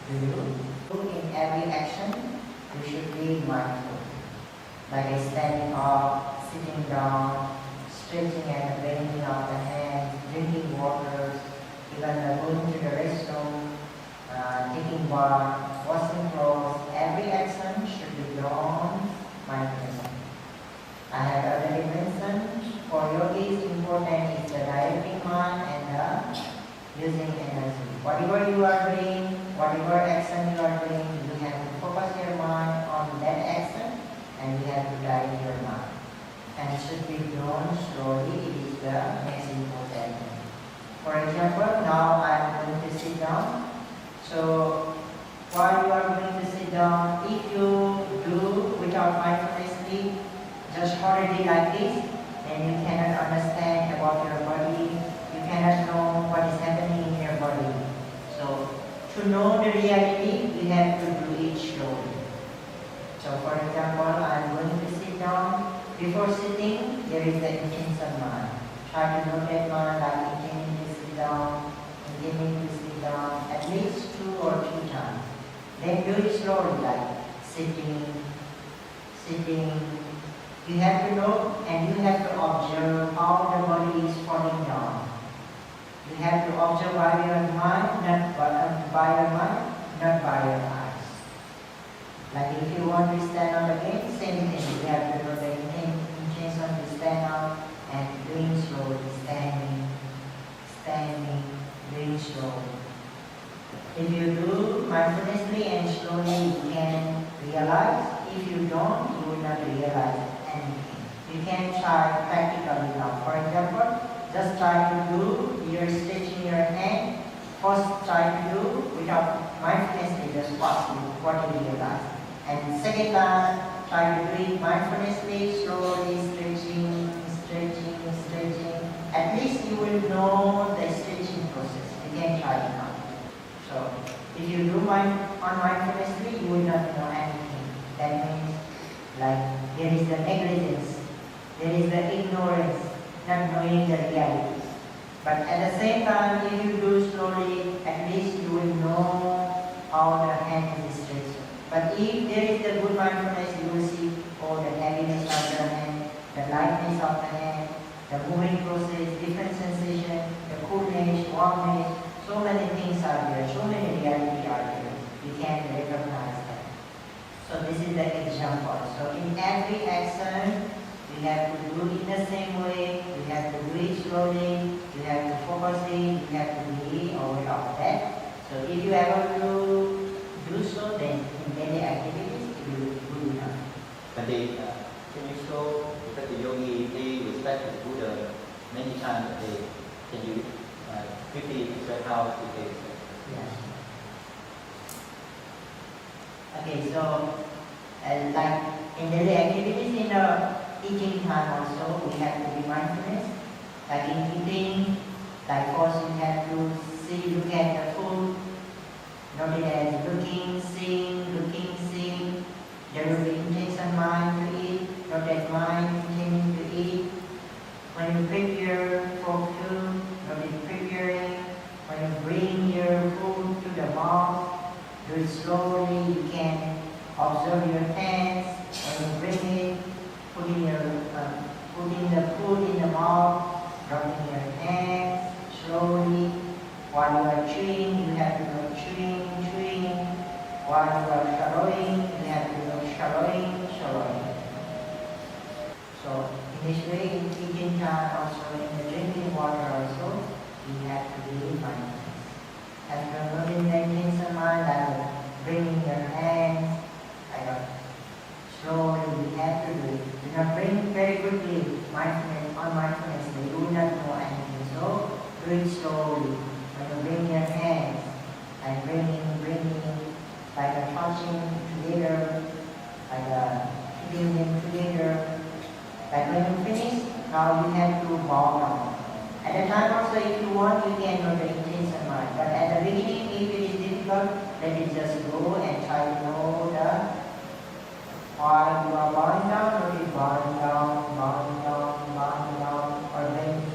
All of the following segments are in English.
Do you? In every action, you should be mindful. Like standing up, sitting down, stretching and bending of the hands, drinking water, even going to the restroom, taking bath, washing clothes. Every action should be done mindfulness. I have already mentioned for yogis important is the directing mind and the using energy. Whatever you are doing, whatever action you are doing, you have to focus your mind on that action and you have to direct your mind. And it should be done slowly, it is the next important thing. For example, now I am going to sit down. So while you are going to sit down, if you do without mindfulnessly, just already like this, then you cannot understand about your body, you cannot know what is happening in your body. So to know the reality, we have to do it slowly. So for example, I am going to sit down. Before sitting, there is the intention mind. Try to know that mind like intending to sit down, intending to sit down at least 2 or 3 times. Then do it slowly like sitting. You have to know and you have to observe how the body is falling down. You have to observe by your mind, not by your mind, not by your eyes. Like if you want to stand up again, same thing. You have to know the intention to stand up and doing slowly, standing, doing slowly. If you do mindfulnessly and slowly, you can realize. If you don't, you will not realize anything. You can try practically now. For example, just try to do your stretching your hand. First try to do without mindfulnessly, just watch what you realize. And second time, try to do it mindfulnessly, slowly stretching. At least you will know the stretching process. You can try it now. So if you do mindfulnessly, you will not know anything. That means like there is the negligence, there is the ignorance, not knowing the reality. But at the same time, if you do slowly, at least you will know how the hand is stretched. But if there is the good mindfulness, you will see the heaviness of the hand, the lightness of the hand, the moving process, different sensation, the coolness, warmness, so many things are there, so many realities are there. You can recognize that. So this is the example. So in every action, we have to do it the same way, we have to do it slowly, you have to focus it, you have to be aware of that. So if you ever do so, then in daily activities, you will do enough. Monday, can you show that the yogi they respect the Buddha many times a day? Can you quickly describe how it is? Yes. Okay, so like in daily activities, in the eating time also, we have to be mindfulness. Like in eating, like first you have to look at the food, notice as looking, seeing. There will be intention mind to eat, notice mind intending to eat. When you prepare for food, notice preparing. When you bring your food to the mouth, do it slowly. You can observe your hands. When you bring it, putting the food in the mouth, dropping your hands slowly. While you are chewing, you have to go chewing. While you are swallowing, you have to go swallowing. So in this way, in eating time also, in the drinking water also, we have to be mindfulness. After noting the intention mind, like bringing your hands, slowly we have to do it. Do not bring very quickly mindfulness, you will not know anything. So do it slowly. When you bring your hands, and bringing, like a touching together, like a keeping them together. Like when you finish, now you have to bow down. At the time also, if you want, you can know the intention mind. But at the beginning, if it is difficult, let it just go and try to know while you are bowing down, or you bowing down, or bending.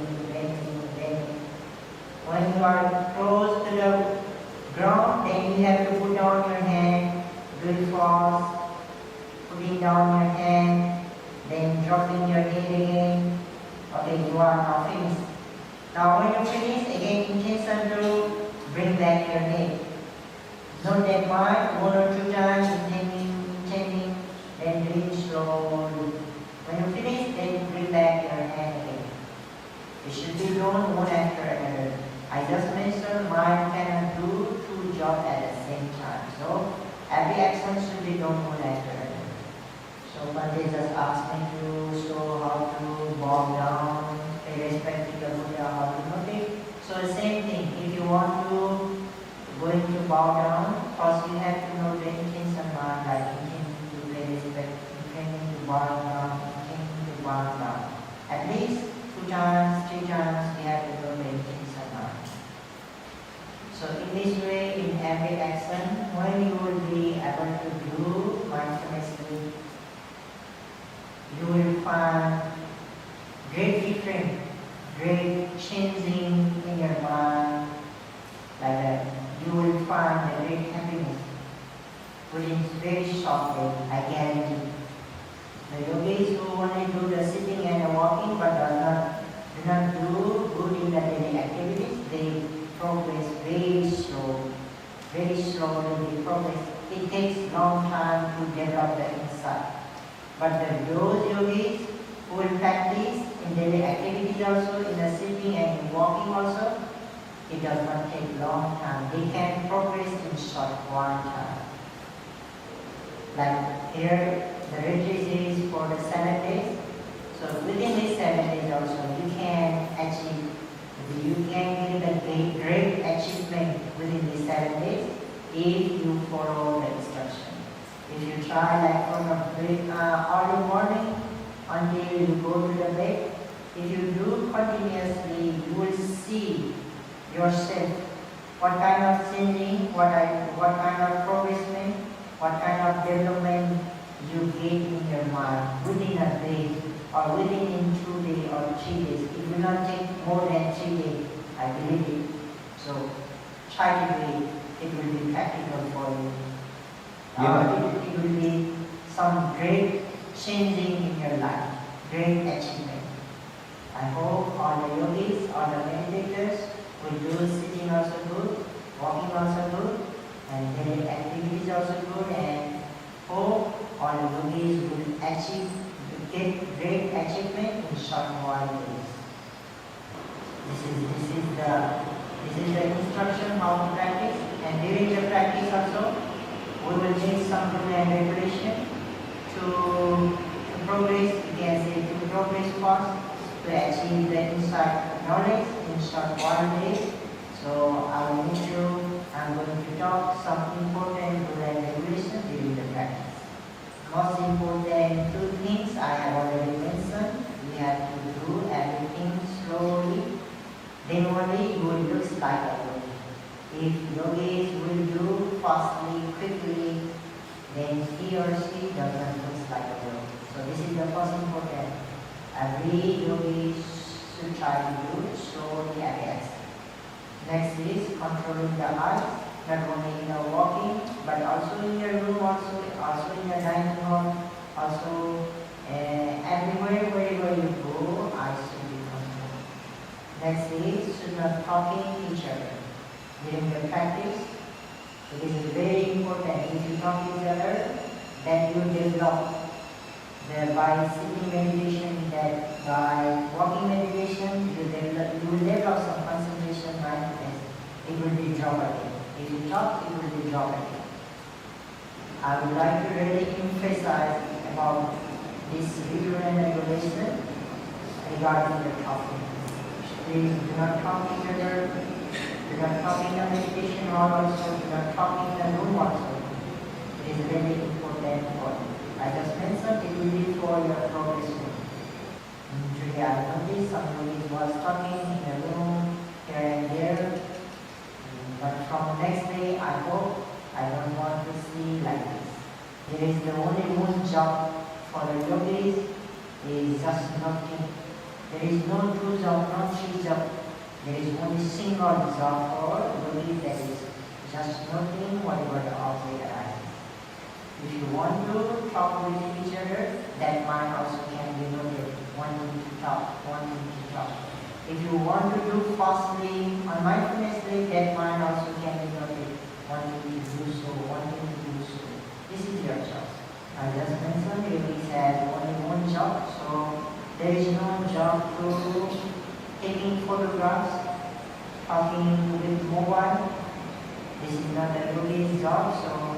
When you are close to the ground, then you have to put down your hand, do it fast, putting down your hand, then dropping your head again. Okay, you are now finished. Now when you finish, again intention to bring back your head. Not that much, 1 or 2 times, intending, then do it slowly. When you finish, then bring back your hand again. It should be done one after another. I just mentioned mind cannot do 2 jobs at the same time. So every action should be done one after another. So Bhante just asked me to show how to bow down, pay respect to the Buddha, how to notice. So the same thing, if you want to going to bow down, first you have to know the intention mind, like intending to pay respect, intending to bow down, intending to bow down. At least 2 times, 3 times, we have to know the intention mind. So in this way, in every action, when you will be able to do mindfulnessly, you will find great difference, great changing in your mind, like that. You will find a great happiness within very short day, I guarantee. The yogis who only do the sitting and the walking but do not do good in the daily activities, they progress very slowly they progress. It takes long time to develop the insight. But those yogis who will practice in daily activities also, in the sitting and in walking also, it does not take long time. They can progress in short one time. Like here, the retreat is for the 7 days. So within these 7 days also, you can achieve, you can get the great achievement within these 7 days if you follow the instruction. If you try like from early morning until you go to the bed, if you do continuously, you will see yourself what kind of changing, what kind of progressment, what kind of development you get in your mind within a day or within 2 days or 3 days. It will not take more than 3 days, I believe it. So try to do it. It will be practical for you. It will be some great changing in your life, great achievement. I hope all the yogis, all the meditators will do sitting also good, walking also good, and daily activities also good, and hope all the yogis will get great achievement in short while days. This is the instruction how to practice, and during the practice also, we will need some rule and regulation to progress, you can say to progress fast, to achieve the insight knowledge in short one day. So I'm going to talk some important rule and regulation during the practice. Most important 2 things I have already mentioned. We have to do everything slowly, then only it will look like a yogi. If yogis will do fastly, quickly, then he or she doesn't look like a yogi. So this is the first important. Every yogi should try to do slowly every action. Next is controlling the eyes, not only in your walking, but also in your room, also in your dining hall, also everywhere, wherever you go, eyes should be controlled. Next is should not talking each other. During the practice, it is very important. If you talk each other, then you develop. By sitting meditation, that by walking meditation, you will develop some concentration, mindfulness. It will be dropped again. If you talk, it will be dropped again. I would like to really emphasize about this rule and regulation regarding the talking. Please do not talk each other. Do not talk in the meditation hall also. Do not talk in the room also. It is really important for you. I just mentioned it will be for your progression. Today I noticed somebody was talking in the room here and there, but from next day I hope I don't want to see like this. There is the only one job for the yogis is just nothing. There is no 2 job, no 3 job. There is only single job for yogis, that is just nothing, whatever the talk with each other, that mind also can be noted, wanting to talk, wanting to talk. If you want to do fastly on mindfulness day, that mind also can be noted, wanting to do so, wanting to do so. This is your choice. I just mentioned yogi has only one job, so there is no job to taking photographs, talking with mobile. This is not a yogi's job, so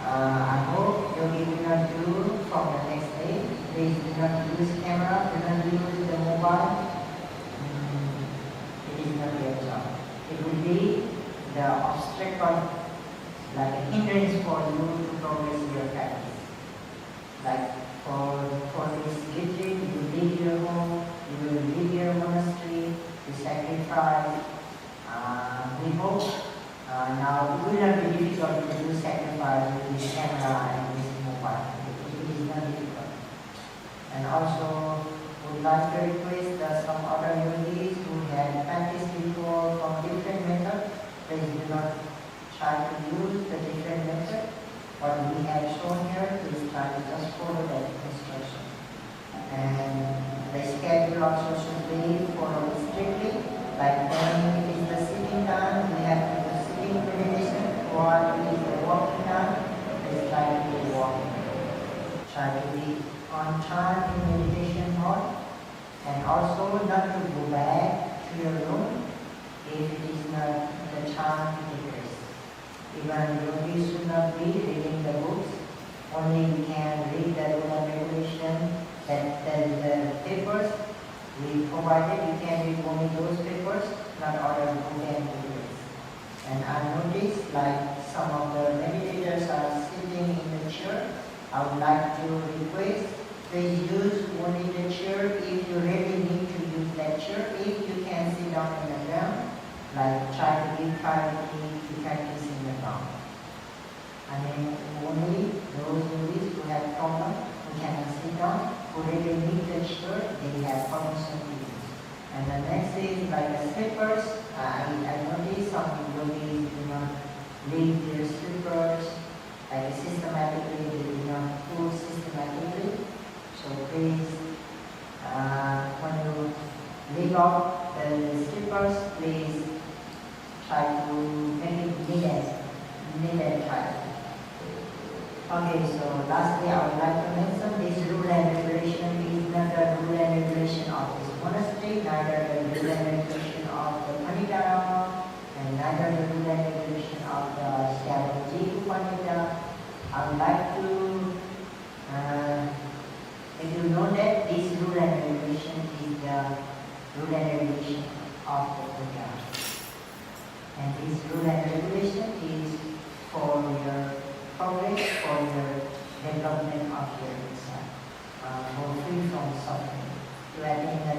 I hope yogi will not do from the next day. Please do not use camera, do not use the mobile. It is not your job. It will be the obstacle, like a hindrance for you to progress your practice. Like for this retreat, you leave your home, you will leave your monastery, you sacrifice. We hope now it will not be difficult to do sacrifice with this camera and this mobile. It is not difficult. And also, would like to request that some other yogis who had practiced before from different methods, please do not try to use the different method. What we have shown here, please try to just follow that instruction. And the schedule also should be followed strictly. Like when it is the sitting time, we have to do sitting meditation, or it is the walking time, please try to do walking. Try to be on time in meditation mode, and also not to go back to your room if it is not the time to take rest. Even yogis should not be reading the books, only we can read the rule and regulation, that the papers we provided, you can read only those papers, not other book and papers. And I noticed like some of the meditators are sitting in the chair. I would like to request, please use only the chair if you really need to use that chair. If you can sit down in the ground, like try to give priority to practice in the ground. I mean, only those yogis who have problem, who cannot sit down, who really need the chair, they have permission to use. And the next is like the slippers. I noticed some yogis do not leave their slippers like systematically, they do not pull systematically. So please, when you leave out the slippers, please try to make it neat and tight. Okay, so lastly, I would like to mention this rule and regulation is not the rule and regulation of this monastery, neither the rule and regulation of the Panidharma, and neither the rule and regulation of the Shyamaji Upanida. I would like to let you know that this rule and regulation is the rule and regulation of the Buddha. And this rule and regulation is for your progress, for your development of your insight, for free from suffering, to attain the